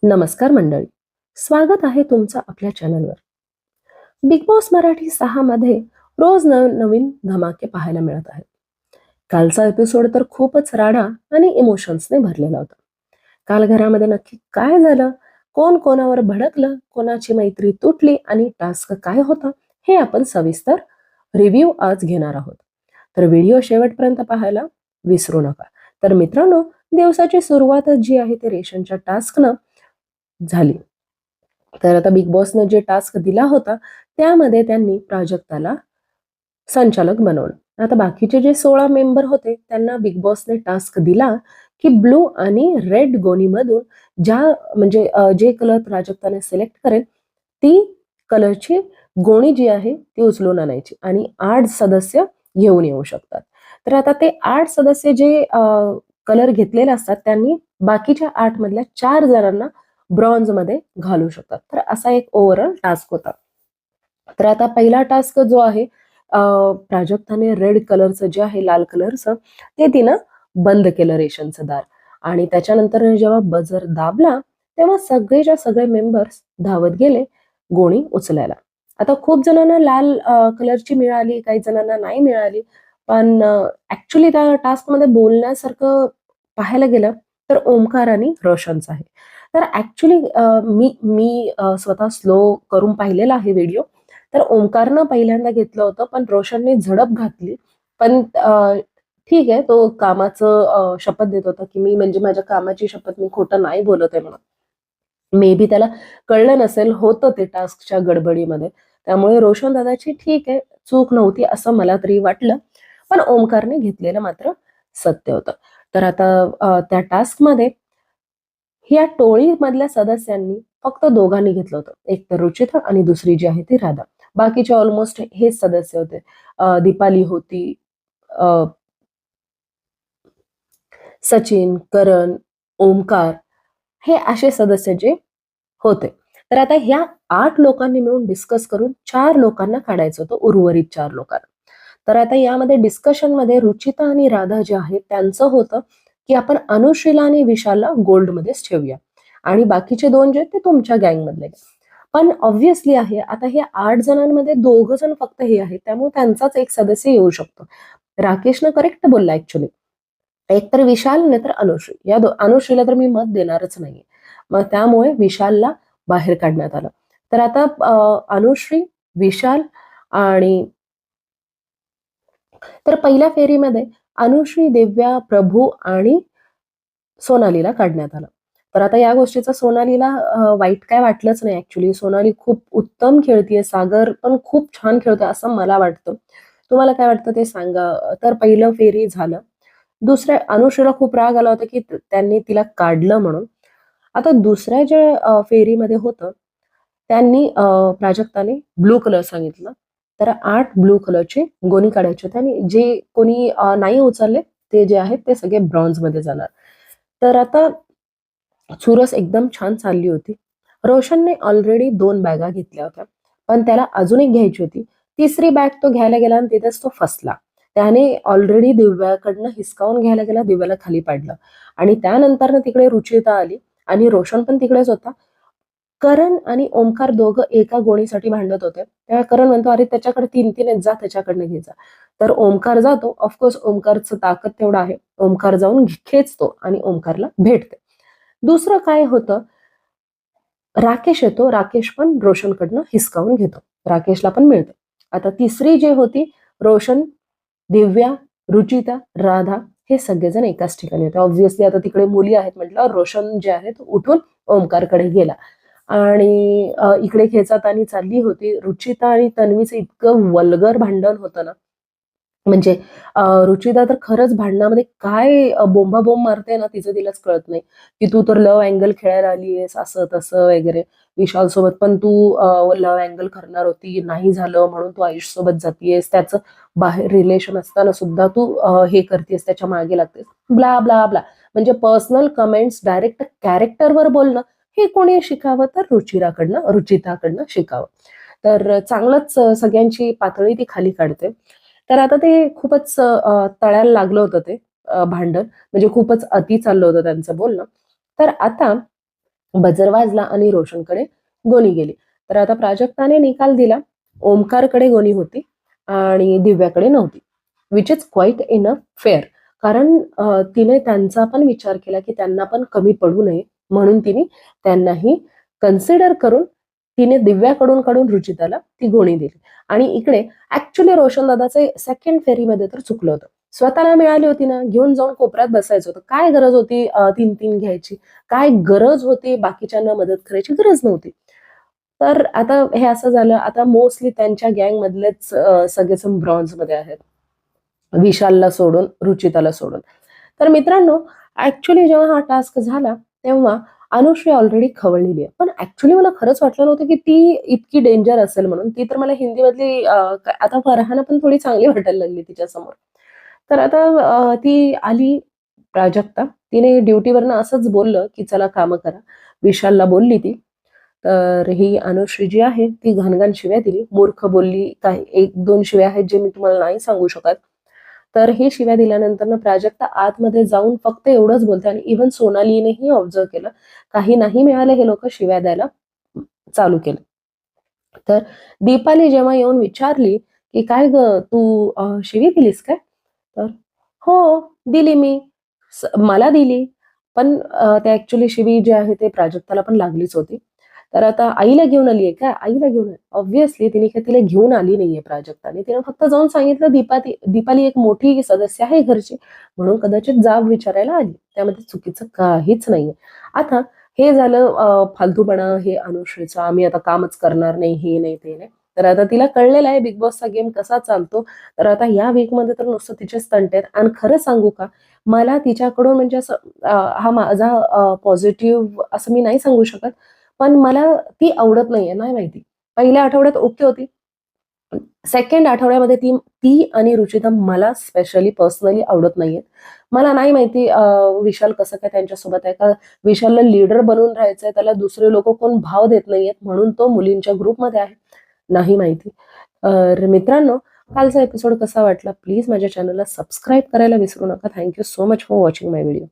नमस्कार मंडळी, स्वागत आहे तुमचं आपल्या चॅनलवर. बिग बॉस मराठी 6 मध्ये रोज नवीन धमाके पाहायला मिळत आहेत. कालचा एपिसोड तर खूपच राडा आणि इमोशन्सने भरलेला होता. काल घरामध्ये नक्की काय झालं, कोण कोणावर भडकलं, कोणाची मैत्री तुटली आणि टास्क काय होता, हे आपण सविस्तर रिव्ह्यू आज घेणार आहोत. तर व्हिडिओ शेवटपर्यंत पाहायला विसरू नका. तर मित्रांनो, दिवसाची सुरुवातच जी आहे ते रेशनच्या टास्कनं झाली. तर आता बिग बॉसनं जे टास्क दिला होता त्यामध्ये त्यांनी प्राजक्ताला संचालक बनवलं. आता बाकीचे जे 16 मेंबर होते त्यांना बिग बॉसने टास्क दिला की ब्लू आणि रेड गोणीमधून ज्या जे कलर प्राजक्ताने सिलेक्ट करेल ती कलरची गोणी जी आहे ती उचलून आणायची आणि 8 सदस्य घेऊन येऊ शकतात. तर आता ते 8 सदस्य जे कलर घेतलेले असतात त्यांनी बाकीच्या 8 मधल्या 4 जणांना ब्रॉन्झमध्ये घालू शकतात. तर असा एक ओव्हरऑल टास्क होता. तर आता पहिला टास्क जो आहे प्राजक्ताने रेड कलरचं जे आहे लाल कलरचं ते तिनं बंद केलं रेशनचं दार आणि त्याच्यानंतर जेव्हा बजर दाबला तेव्हा सगळेच्या सगळे मेंबर्स धावत गेले गोणी उचलायला. आता खूप जणांना लाल कलरची मिळाली, काही जणांना नाही मिळाली. पण ऍक्च्युली त्या टास्कमध्ये बोलण्यासारखं पाहायला गेलं तर ओमकार आणि रोशनचं आहे. तर ऍक्च्युली मी मी स्वतः स्लो करून पाहिलेला आहे व्हिडिओ. तर ओमकारनं पहिल्यांदा घेतलं होतं, पण रोशनने झडप घातली. पण ठीक आहे, तो कामाचं शपथ देत होता, की मी म्हणजे माझ्या कामाची शपथ, मी खोटं नाही बोलत आहे म्हणून. मे बी त्याला कळलं नसेल, होतं ते टास्कच्या गडबडीमध्ये. त्यामुळे रोशन दादाची ठीक आहे, चूक नव्हती असं मला तरी वाटलं. पण ओमकारने घेतलेलं मात्र सत्य होतं. तर आता त्या टास्कमध्ये या टोळीमधल्या सदस्यांनी फक्त दोघांनी घेतलं होतं. एक तर रुचिता आणि दुसरी जी आहे ती राधा. बाकीचे ऑलमोस्ट हेच सदस्य होते. दीपाली होती, अ, सचिन, करण, ओमकार हे असे सदस्य जे होते. तर आता ह्या 8 लोकांनी मिळून डिस्कस करून 4 लोकांना काढायचं होतं, उर्वरित 4 लोकांना. तर आता यामध्ये डिस्कशनमध्ये रुचिता आणि राधा जे आहेत त्यांचं होतं, की आपण अनुश्रीला आणि विशालला गोल्डमध्येच ठेवूया आणि बाकीचे 2 जे आहेत ते तुमच्या गँगमधले घ्या. पण ऑब्व्हियसली आहे आता हे 8 जणांमध्ये 2 जण फक्त हे आहेत, त्यामुळे त्यांचाच एक सदस्य येऊ शकतो. राकेशनं करेक्ट बोलला ऍक्च्युली. एक तर विशाल नाही तर अनुश्री. या अनुश्रीला तर मी मत देणारच नाहीये. मग त्यामुळे विशालला बाहेर काढण्यात आलं. तर आता अनुश्री, विशाल आणि तर पहिल्या फेरीमध्ये अनुश्री, दिव्या, प्रभू आणि सोनालीला काढण्यात आलं. तर आता या गोष्टीचा सोनालीला वाईट काय वाटलंच नाही ऍक्च्युली. सोनाली खूप उत्तम खेळतीये, सागर पण खूप छान खेळतोय असं मला वाटतं. तुम्हाला काय वाटतं ते सांगा. तर पहिलं फेरी झालं. दुसऱ्या अनुश्रीला खूप राग आला होता की त्यांनी तिला काढलं म्हणून. आता दुसऱ्या ज्या फेरीमध्ये होतं त्यांनी प्राजक्ताने ब्लू कलर सांगितलं. तर 8 ब्लू कलरचे गोणी काढायचे होते आणि जे कोणी नाही उचलले ते जे आहेत ते सगळे ब्रॉन्झमध्ये जाणार. तर आता चुरस एकदम छान चालली होती. रोशनने ऑलरेडी 2 बॅगा घेतल्या होत्या. पण त्याला अजून एक घ्यायची होती. तिसरी बॅग तो घ्यायला गेला आणि तिथेच तो फसला. त्याने ऑलरेडी दिव्याकडनं हिसकावून घ्यायला गेला, दिव्याला खाली पाडलं आणि त्यानंतर तिकडे रुचिता आली आणि रोशन पण तिकडेच होता. करण आणि ओमकार दोघं एका गोणीसाठी भांडत होते. तेव्हा करण म्हणतो, "अरे त्याच्याकडे 3-3 आहेत, जा त्याच्याकडनं घे जा." तर ओमकार जातो. ऑफकोर्स ओमकारचं ताकद तेवढं आहे. ओमकार जाऊन खेचतो आणि ओमकारला भेटते. दुसरं काय होतं, राकेश येतो. राकेश पण रोशनकडनं हिसकावून घेतो. राकेशला पण मिळतं. आता तिसरी जी होती रोशन, दिव्या, रुचिता, राधा हे सगळेजण एकाच ठिकाणी होते. ऑब्व्हियसली आता तिकडे मुली आहेत म्हटल्यावर रोशन जे आहे तो उठून ओमकारकडे गेला आणि इकडे खेचातानी चालली होती. रुचिता आणि तन्वीचं इतकं वल्गर भांडण होतं ना, म्हणजे रुचिता तर खरंच भांडणामध्ये काय बोंबाबोंब मारते ना, तिचं तिलाच कळत नाही, की तू तर लव्ह अँगल खेळायला आलीयेस, असं तसं वगैरे. विशालसोबत पण तू लव्ह अँगल करणार होती, नाही झालं म्हणून तू आयुषसोबत जातीयेस, त्याचं बाहेर रिलेशन असताना सुद्धा तू हे करतेस, त्याच्या मागे लागतेस, ब्ला ब्ला ब्ला. म्हणजे पर्सनल कमेंट्स डायरेक्ट कॅरेक्टरवर बोलणं हे कोणी शिकावं तर रुचिताकडनं शिकावं. तर चांगलंच सगळ्यांची पातळी ती खाली काढते. तर आता ते खूपच तळायला लागलं होतं ते भांडण. म्हणजे खूपच अति चाललं होतं त्यांचं बोलणं. तर आता बजर वाजला आणि रोशनकडे गोणी गेली. तर आता प्राजक्ताने निकाल दिला. ओमकारकडे गोणी होती आणि दिव्याकडे नव्हती, which is quite enough fair. कारण तिने त्यांचा पण विचार केला की त्यांना पण कमी पडू नये, म्हणून तिने त्यांनाही कन्सिडर करून तिने दिव्याकडून काढून रुचिताला ती गोणी दिली. आणि इकडे ऍक्च्युली रोशन दादाचे सेकंड फेरीमध्ये तर चुकलं होतं. स्वतःला मिळाली होती ना, घेऊन जाऊन कोपऱ्यात बसायचं होतं. काय गरज होती 3-3 घ्यायची? काय गरज होती बाकीच्यांना मदत करायची? गरज नव्हती. तर आता हे असं झालं. आता मोस्टली त्यांच्या गँग मधलेच सगळेजण ब्रॉन्झ मध्ये आहेत, विशालला सोडून, रुचिताला सोडून. तर मित्रांनो, ऍक्च्युली जेव्हा हा टास्क झाला तेव्हा अनुश्री ऑलरेडी खवळलेली आहे. पण ऍक्च्युली मला खरंच वाटलं नव्हतं की ती इतकी डेंजर असेल म्हणून. ती तर मला हिंदीमधली आता फरहाना पण थोडी चांगली वाटायला लागली तिच्यासमोर. तर आता ती आली प्राजक्ता. तिने ड्युटीवरनं असंच बोललं की चला कामं करा. विशालला बोलली ती. तर ही अनुश्री जी आहे ती घाणघाण शिव्या दिली, मूर्ख बोलली. काही 1-2 शिव्या आहेत जे मी तुम्हाला नाही सांगू शकत. तर हे शिव्या दिल्यानंतर प्राजक्ता आतमध्ये जाऊन फक्त एवढंच बोलते. आणि इव्हन सोनालीनेही ऑब्झर्व केलं. काही नाही मिळालं, हे लोक शिव्या द्यायला चालू केलं. तर दीपाली जेव्हा येऊन विचारली की काय ग तू शिवी दिलीस काय? तर हो, दिली मी. मला दिली. पण ते ऍक्च्युली शिवी जी आहे ते प्राजक्ताला पण लागलीच होती. तर आता आईला घेऊन आलीये का? आईला घेऊन ऑब्व्हियसली तिने काय तिला घेऊन आली नाहीये प्राजक्ताने. तिने फक्त जाऊन सांगितलं दीपाली एक मोठी सदस्य आहे घरची, म्हणून कदाचित जाब विचारायला आली. त्यामध्ये चुकीचं काहीच नाहीये. आता हे झालं फालतूपणा हे अनुश्रीचा, आम्ही आता कामच करणार नाही, हे नाही ते नाही. तर आता तिला कळलेलं आहे बिग बॉसचा गेम कसा चालतो. तर आता या वीकमध्ये तर नुसतं तिचे स्टंट आहेत. आणि खरं सांगू का, मला तिच्याकडून म्हणजे असं हा माझा पॉझिटिव्ह असं मी नाही सांगू शकत, पण मला ती आवडत नाहीये. नाही माहिती, पहिल्या आठवड्यात ओके होती. सेकंड आठवड्यामध्ये ती ती आणि रुचिता मला स्पेशली पर्सनली आवडत नाहीये. मला नाही माहिती विशाल कसं काय त्यांच्यासोबत आहे का? विशालला लीडर बनून राहायचंय, त्याला दुसरे लोक कोण भाव देत नाहीयेत म्हणून तो मुलींच्या ग्रुपमध्ये आहे? नाही माहिती. तर मित्रांनो, कालचा एपिसोड कसा वाटला प्लीज माझ्या चॅनलला सबस्क्राईब करायला विसरू नका. Thank you so much for watching my video.